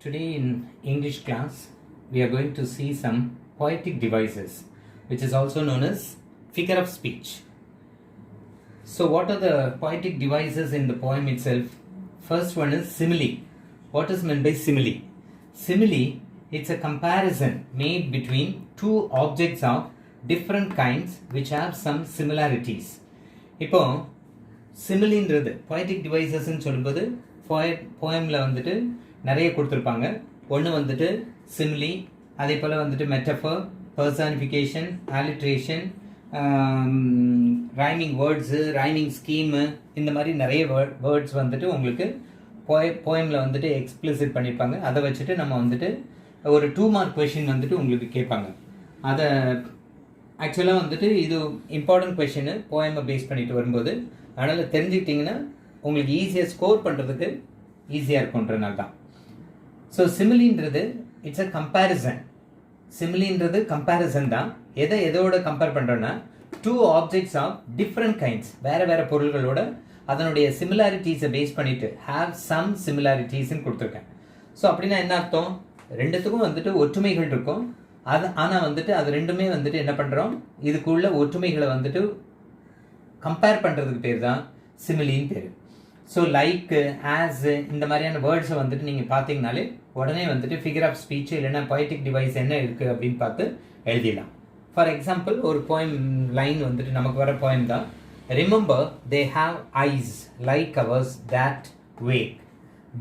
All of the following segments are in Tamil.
Today in English class, we are going to see some poetic devices, which is also known as figure of speech. So what are the poetic devices in the poem itself? First one is simile. What is meant by simile? Simile, it's a comparison made between two objects of different kinds which have some similarities. இப்போ சிமிலின்றது poetic devices சொல்லும்போது போயமில் வந்துட்டு நிறைய கொடுத்துருப்பாங்க. ஒன்று வந்துட்டு சிமிலி, அதே போல் வந்துட்டு metaphor, personification, alliteration, rhyming words, rhyming scheme, இந்த மாதிரி நிறைய வேர்ட்ஸ் வந்துட்டு உங்களுக்கு போயமில் வந்துட்டு எக்ஸ்பிளிசிட் பண்ணியிருப்பாங்க. அதை வச்சுட்டு நம்ம வந்துட்டு ஒரு 2 மார்க் கொஷின் வந்துட்டு உங்களுக்கு கேட்பாங்க. அதை ஆக்சுவலாக வந்துட்டு இது இம்பார்ட்டன்ட் கொஷின் போயமை பேஸ் பண்ணிட்டு வரும்போது, அதனால் தெரிஞ்சுக்கிட்டிங்கன்னா உங்களுக்கு ஈஸியாக ஸ்கோர் பண்ணுறதுக்கு ஈஸியாக இருக்குன்றனால தான். ஸோ சிமிலின்றது இட்ஸ் அ கம்பேரிசன். சிமிலின்றது கம்பேரிசன் தான். எதோட கம்பேர் பண்ணுறோன்னா, 2 ஆப்ஜெக்ட்ஸ் ஆஃப் டிஃப்ரெண்ட் கைண்ட்ஸ், வேறு பொருள்களோட அதனுடைய சிமிலாரிட்டிஸை பேஸ் பண்ணிட்டு ஹாவ் சம் சிமிலாரிட்டிஸ்ன்னு கொடுத்துருக்கேன். ஸோ அப்படின்னா என்ன அர்த்தம்? ரெண்டுத்துக்கும் வந்துட்டு ஒற்றுமைகள் இருக்கும். ஆனால் வந்துட்டு அது ரெண்டுமே வந்துட்டு என்ன பண்ணுறோம், இதுக்குள்ள ஒற்றுமைகளை வந்துட்டு கம்பேர் பண்ணுறதுக்கு பேர் தான் சிமிலின்னு பேர். ஸோ லைக்கு, ஆஸ், இந்த மாதிரியான வேர்ட்ஸை வந்துட்டு நீங்கள் பார்த்தீங்கனாலே உடனே வந்துட்டு ஃபிகர் ஆஃப் ஸ்பீச் இல்லைன்னா பொயட்டிக் டிவைஸ் என்ன இருக்குது அப்படின்னு பார்த்து எழுதிடலாம். ஃபார் எக்ஸாம்பிள், ஒரு போயம் லைன் வந்துட்டு நமக்கு வர போயம் தான். Remember they have eyes like ours that wake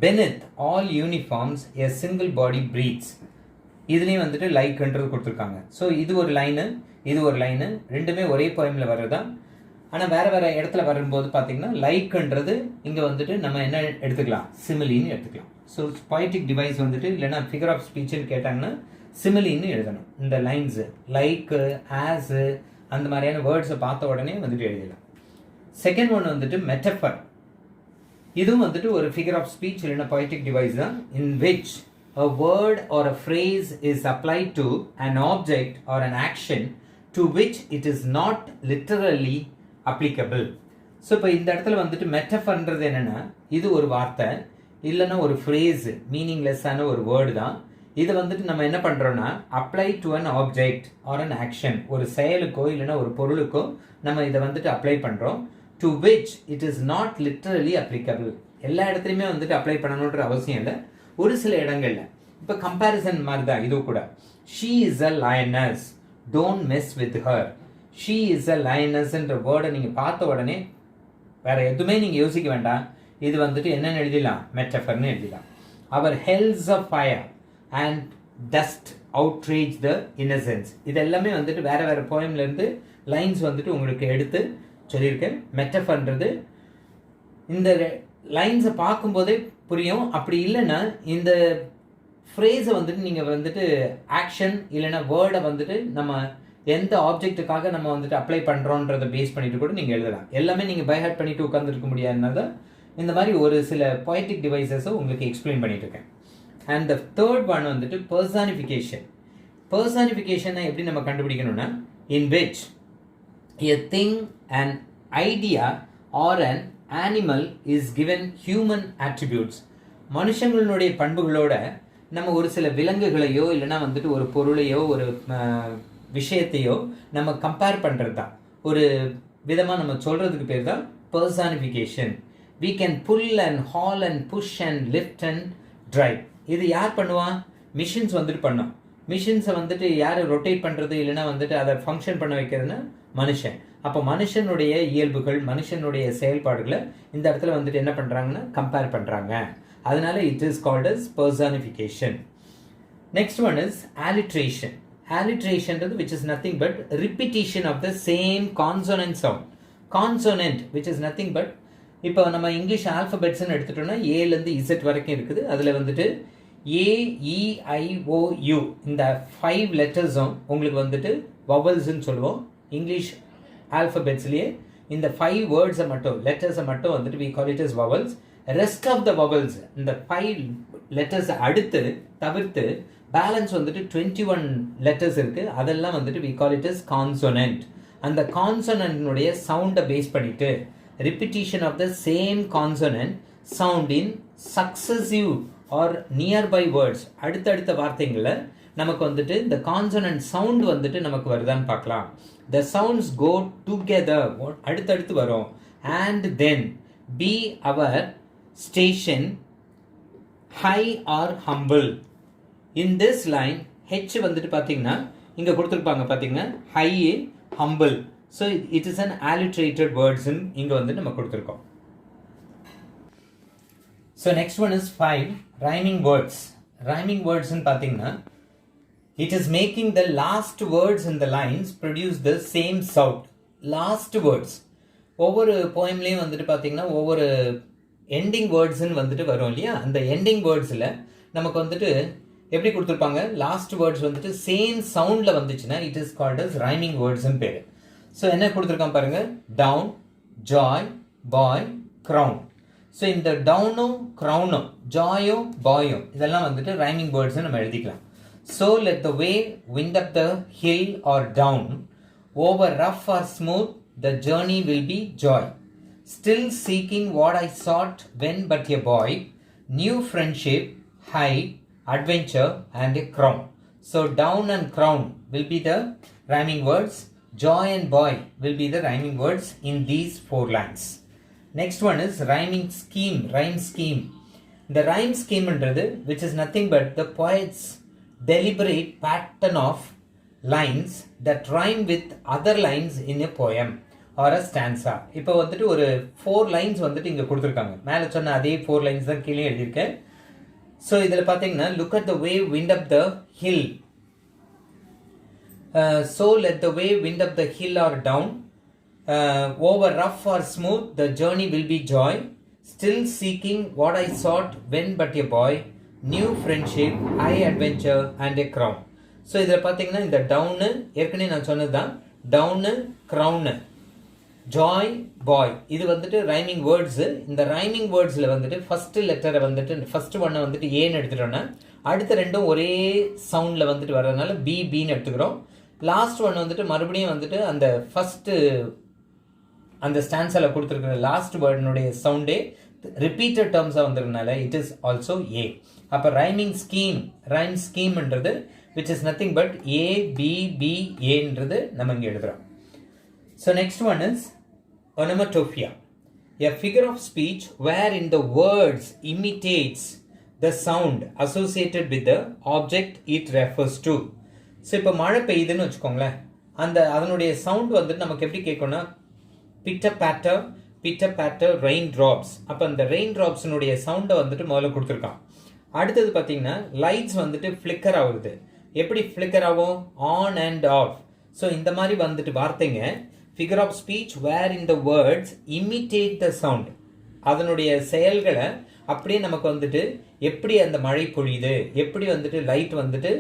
beneath all uniforms a single body breathes. இதுலேயும் வந்துட்டு லைக்ன்றது கொடுத்துருக்காங்க. ஸோ இது ஒரு லைனு, இது ஒரு லைனு, ரெண்டுமே ஒரே போயமில் வர்றதான். ஆனால் வேறு இடத்துல வரும்போது பார்த்தீங்கன்னா லைக்ன்றது இங்கே வந்துட்டு நம்ம என்ன எடுத்துக்கலாம், சிமிலின்னு எடுத்துக்கலாம். ஸோ பொயட்டிக் டிவைஸ் வந்துட்டு இல்லைன்னா ஃபிகர் ஆஃப் ஸ்பீச்சுன்னு கேட்டாங்கன்னா சிமிலின்னு எழுதணும். இந்த லைன்ஸு லைக்கு, ஆஸு, அந்த மாதிரியான வேர்ட்ஸை பார்த்த உடனே வந்துட்டு எழுதலாம். செகண்ட் ஒன் வந்துட்டு மெட்டஃபர். இதுவும் வந்துட்டு ஒரு ஃபிகர் ஆஃப் ஸ்பீச் இல்லைன்னா பொயட்டிக் டிவைஸ் தான். In which a word or a phrase is applied to an object or an action to which it is not literally applicable. So இப்போ இந்த இடத்துல வந்துட்டு மெட்டஃபர்ன்றது என்னென்னா, இது ஒரு வார்த்தை இல்லைன்னா ஒரு ஃப்ரேஸ், மீனிங்லெஸ்ஸான ஒரு வேர்டு தான். இதை வந்துட்டு நம்ம என்ன பண்ணுறோன்னா apply to an object or an action, ஒரு செயலுக்கோ இல்லைன்னா ஒரு பொருளுக்கோ நம்ம இதை வந்துட்டு அப்ளை பண்ணுறோம். To which it is not literally applicable. எல்லா இடத்துலையுமே வந்துட்டு அப்ளை பண்ணணுன்ற அவசியம் இல்லை, ஒரு சில இடங்கள்ல. இப்போ கம்பேரிசன் மாதிரி தான் இது கூட. She is a lioness, don't mess with her. She is a லயனஸ்ன்ற வேர்டை நீங்கள் பார்த்த உடனே வேற எதுவுமே நீங்கள் யோசிக்க வேண்டாம், இது வந்துட்டு என்னென்னு எழுதிடலாம், மெட்டஃபர்னு எழுதிடலாம். அவர் hells a fire and dust outrage the innocence. இது எல்லாமே வந்துட்டு வேற போயம்லேருந்து லைன்ஸ் வந்துட்டு உங்களுக்கு எடுத்து சொல்லியிருக்கேன். மெட்டஃபர்ன்றது இந்த லைன்ஸை பார்க்கும்போதே புரியும். அப்படி இல்லைன்னா இந்த ஃப்ரேஸை வந்துட்டு நீங்கள் வந்துட்டு ஆக்ஷன் இல்லைன்னா வேர்டை வந்துட்டு நம்ம எந்த ஆப்ஜெக்ட்டுக்காக நம்ம வந்துட்டு அப்ளை பண்ணுறோன்றதை பேஸ் பண்ணிட்டு கூட நீங்கள் எழுதலாம். எல்லாமே நீங்கள் பை ஹார்ட் பண்ணிட்டு உட்காந்துருக்க முடியாதுனால இந்த மாதிரி ஒரு சில பொயட்டிக் டிவைசஸை உங்களுக்கு எக்ஸ்பிளைன் பண்ணிட்டு இருக்கேன். அண்ட் த தேர்ட் ஒன் வந்துட்டு பர்சானிஃபிகேஷன். பர்சானிஃபிகேஷனை எப்படி நம்ம கண்டுபிடிக்கணும்னா, in which a thing, an idea or an animal is given human attributes. மனுஷங்களுடைய பண்புகளோட நம்ம ஒரு சில விலங்குகளையோ இல்லைன்னா வந்துட்டு ஒரு பொருளையோ ஒரு விஷயத்தையோ நம்ம கம்பேர் பண்ணுறது தான். ஒரு விதமாக நம்ம சொல்கிறதுக்கு பேர் தான் personification. we can pull and haul and push and lift and drive. இது யார் பண்ணுவா? மிஷின்ஸ் வந்துட்டு பண்ணோம். மிஷின்ஸை வந்துட்டு யார் ரொட்டேட் பண்ணுறது இல்லைன்னா வந்துட்டு அதை ஃபங்க்ஷன் பண்ண வைக்கிறதுனா மனுஷன். அப்போ மனுஷனுடைய இயல்புகள், மனுஷனுடைய செயல்பாடுகளை இந்த இடத்துல வந்துட்டு என்ன பண்ணுறாங்கன்னா கம்பேர் பண்ணுறாங்க. அதனால it is called as personification. Next one is alliteration. ஆலிட்ரேஷன்றது which is nothing but repetition of the same consonant sound. Consonant which is nothing but, இப்போ நம்ம இங்கிலீஷ் ஆல்ஃபபெட்ஸ்ன்னு எடுத்துட்டோம்னா ஏலேருந்து இசட் வரைக்கும் இருக்குது. அதில் வந்துட்டு AEIOU இந்த 5 லெட்டர்ஸும் உங்களுக்கு வந்துட்டு வவல்ஸ்ன்னு சொல்லுவோம். இங்கிலீஷ் ஆல்ஃபபெட்ஸ்லேயே இந்த 5 வேர்ட்ஸை மட்டும், லெட்டர்ஸை மட்டும் வந்துட்டு we call it as vowels. Rest of the vowels, இந்த 5 லெட்டர்ஸ் அடுத்து தவிர்த்து பேலன்ஸ் வந்துட்டு 21 லெட்டர்ஸ் இருக்குது. அதெல்லாம் வந்துட்டு we call it as consonant. அந்த கான்சனன்ட்னுடைய சவுண்டை பேஸ் பண்ணிட்டு repetition of the same consonant sound in successive or nearby words அடுத்தடுத்த வார்த்தைங்களை நமக்கு வந்துட்டு இந்த கான்சனன்ட் சவுண்ட் வந்துட்டு நமக்கு வருதான்னு பார்க்கலாம். த சவுண்ட்ஸ் கோ டுகெதர் அடுத்தடுத்து வரும். And then be our station high or humble. In this line H வந்துட்டு பார்த்தீங்கன்னா இங்கே கொடுத்துருப்பாங்க பார்த்தீங்கன்னா high humble. So it is an alliterated words இங்கே வந்து நம்ம கொடுத்துருக்கோம். So next one is 5 rhyming words. Rhyming words பார்த்தீங்கன்னா it is making the last words in the lines produce the same sound. Last words ஒவ்வொரு போயம்லேயும் வந்துட்டு பார்த்தீங்கன்னா ஒவ்வொரு எண்டிங் வேர்ட்ஸ்ன்னு வந்துட்டு வரும் இல்லையா, அந்த எண்டிங் வேர்ட்ஸில் நமக்கு வந்துட்டு எப்படி கொடுத்துருப்பாங்க, லாஸ்ட் வேர்ட்ஸ் வந்துட்டு சேம் சவுண்டில் வந்துச்சுன்னா it is called as rhyming வேர்ட்ஸ்ன்னு பேர். ஸோ என்ன கொடுத்துருக்கான் பாருங்க, down, joy, boy, crown. So இந்த டவுனும் க்ரௌனும் ஜாயும் பாயும் இதெல்லாம் வந்துட்டு ரைமிங் வேர்ட்ஸ் நம்ம எழுதிக்கலாம். So let the way wind up the hill or down, over rough or smooth, the journey will be joy. Still seeking what I sought when but a boy, new friendship, high, adventure and a crown. So down and crown will be the rhyming words. Joy and boy will be the rhyming words in these 4 lines. Next one is rhyming scheme, rhyme scheme. The rhyme scheme which is nothing but the poet's deliberate pattern of lines that rhyme with other lines in a poem or a stanza. இப்போ வந்துட்டு ஒரு 4 lines வந்துட்டு இங்கே கொடுத்துருக்காங்க. மேலே சொன்ன அதே 4 lines தான் கீழே எழுதியிருக்கேன். ஸோ இதில் பார்த்தீங்கன்னா look at the way wind up the hill. So let the way wind up the hill or down, over rough or smooth, the journey will be joy. Still seeking what I sought when but a boy, new friendship, high adventure and A crown. So இதில் பார்த்தீங்கன்னா இந்த டவுனு ஏற்கனவே நான் சொன்னது தான், டவுனு, க்ரௌனு, ஜாய், பாய் இது வந்துட்டு ரைமிங் வேர்ட்ஸு. இந்த ரைமிங் வேர்ட்ஸில் வந்துட்டு ஃபஸ்ட்டு லெட்டரை வந்துட்டு ஃபஸ்ட்டு ஒன்னை வந்துட்டு ஏன்னு எடுத்துட்டோன்னா அடுத்த ரெண்டும் ஒரே சவுண்டில் வந்துட்டு வர்றதுனால பின்னு எடுத்துக்கிறோம். லாஸ்ட் ஒன் வந்துட்டு மறுபடியும் வந்துட்டு அந்த ஃபஸ்ட்டு அந்த ஸ்டான்ஸில் கொடுத்துருக்குற லாஸ்ட் வேர்டினுடைய சவுண்டே ரிப்பீட்டட் டேர்ம்ஸாக வந்ததுனால இட் இஸ் ஆல்சோ ஏ. அப்போ ரைமிங் ஸ்கீம், ரைம் ஸ்கீம்ன்றது which is nothing but A B B ஏன்றது நம்ம இங்கே எழுதுகிறோம். So next one is onomatopoeia, a figure of speech wherein the words imitates the sound associated with the object it refers to. So இப்போ மழை பெய்யுதுன்னு வச்சுக்கோங்களேன், அதனுடைய சவுண்ட் வந்துட்டு நமக்கு எப்படி கேட்கும்னா பிட்டர் பேட்டர் ரெயின் ட்ராப்ஸ். அப்போ அந்த ரெயின் ட்ராப்ஸினுடைய சவுண்டை வந்துட்டு முதல்ல கொடுத்துருக்கான். அடுத்தது பார்த்தீங்கன்னா லைட்ஸ் வந்துட்டு ஃப்ளிக்கர் ஆகுது. எப்படி ஃப்ளிக்கர் ஆகும், ஆன் அண்ட் ஆஃப். ஸோ இந்த மாதிரி வந்துட்டு வார்த்தைங்க figure of speech wherein the words imitate the sound, அதனுடைய செயல்களை அப்படியே நமக்கு வந்துட்டு எப்படி அந்த மழை பொழியுது, எப்படி வந்துட்டு லைட் வந்துட்டு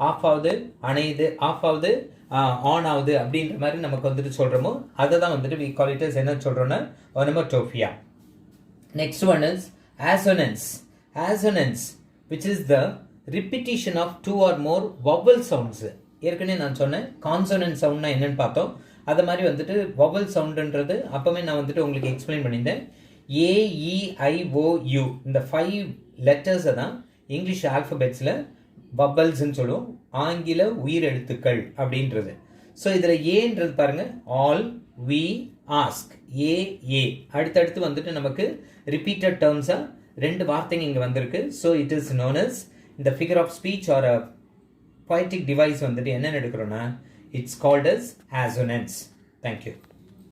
ஆஃப் ஆகுது, அணையுது, ஆஃப் ஆகுது, ஆன் ஆகுது அப்படின்ற மாதிரி நமக்கு வந்துட்டு சொல்கிறோமோ அதை தான் வந்துட்டு we call it as என்ன சொல்கிறோன்னா onomatopoeia. Next one is assonance. Assonance which is the repetition of 2 or more vowel sounds. ஏற்கனவே நான் சொன்னேன் கான்சனன்ட் சவுண்ட்னா என்னன்னு பார்த்தோம். அது மாதிரி வந்துட்டு வவல் சவுண்டுன்றது அப்போவே நான் வந்துட்டு உங்களுக்கு எக்ஸ்பிளைன் பண்ணியிருந்தேன். AEIOU இந்த 5 லெட்டர்ஸை தான் இங்கிலீஷ் ஆல்ஃபபெட்ஸில் வவல்ஸ்ன்னு சொல்லுவோம், ஆங்கில உயிரெழுத்துக்கள் அப்படின்றது. ஸோ இதில் ஏன்றது பாருங்க, ஆல், வி, ஆஸ்க், ஏ அடுத்தடுத்து வந்துட்டு நமக்கு ரிப்பீட்டட் டேர்ம்ஸாக 2 வார்த்தைங்க இங்கே வந்திருக்கு. So it is known as இந்த figure of speech or a poetic device வந்துட்டு என்ன எடுக்கிறோன்னா it's called as assonance. Thank you.